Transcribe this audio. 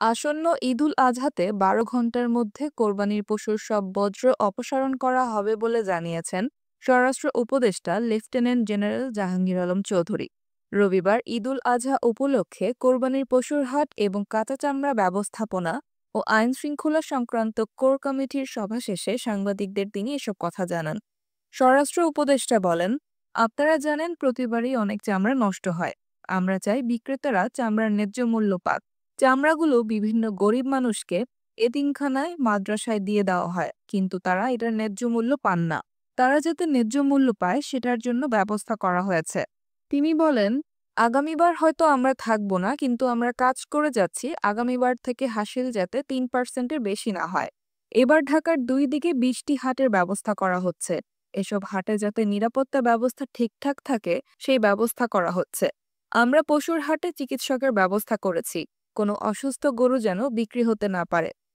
আসন্ন ঈদুল আজহাতে ১২ ঘণ্টার মধ্যে কোরবানির পশুর সব বর্জ্য অপসারণ করা হবে বলে জানিয়েছেন স্বরাষ্ট্র উপদেষ্টা লেফটেন্যান্ট জেনারেল জাহাঙ্গীর আলম চৌধুরী। রবিবার ঈদুল আজহা উপলক্ষে কোরবানির পশুর হাট এবং কাঁচা চামড়া ব্যবস্থাপনা ও আইন শৃঙ্খলা সংক্রান্ত কোর কমিটির সভা শেষে সাংবাদিকদের তিনি এসব কথা জানান। স্বরাষ্ট্র উপদেষ্টা বলেন, আপনারা জানেন প্রতিবারই অনেক চামড়া নষ্ট হয়। আমরা চাই বিক্রেতারা চামড়ার ন্যায্য মূল্য পাক। চামড়াগুলো বিভিন্ন গরিব মানুষকে এতিমখানায় মাদ্রাসায় দিয়ে দেওয়া হয়, কিন্তু তারা এটার ন্যায্য মূল্য পান না। তারা যাতে ন্যায্য মূল্য পায় সেটার জন্য ব্যবস্থা করা হয়েছে। তিনি বলেন, আগামীবার হয়তো আমরা থাকবো না, কিন্তু আমরা কাজ করে যাচ্ছি আগামীবার থেকে হাসিল যাতে ৩%-এর বেশি না হয়। এবার ঢাকার ২ দিকে ২০টি হাটের ব্যবস্থা করা হচ্ছে। এসব হাটে যাতে নিরাপত্তা ব্যবস্থা ঠিকঠাক থাকে সেই ব্যবস্থা করা হচ্ছে। আমরা পশুর হাটে চিকিৎসকের ব্যবস্থা করেছি, কোনো অসুস্থ গরু যেন বিক্রি হতে না পারে।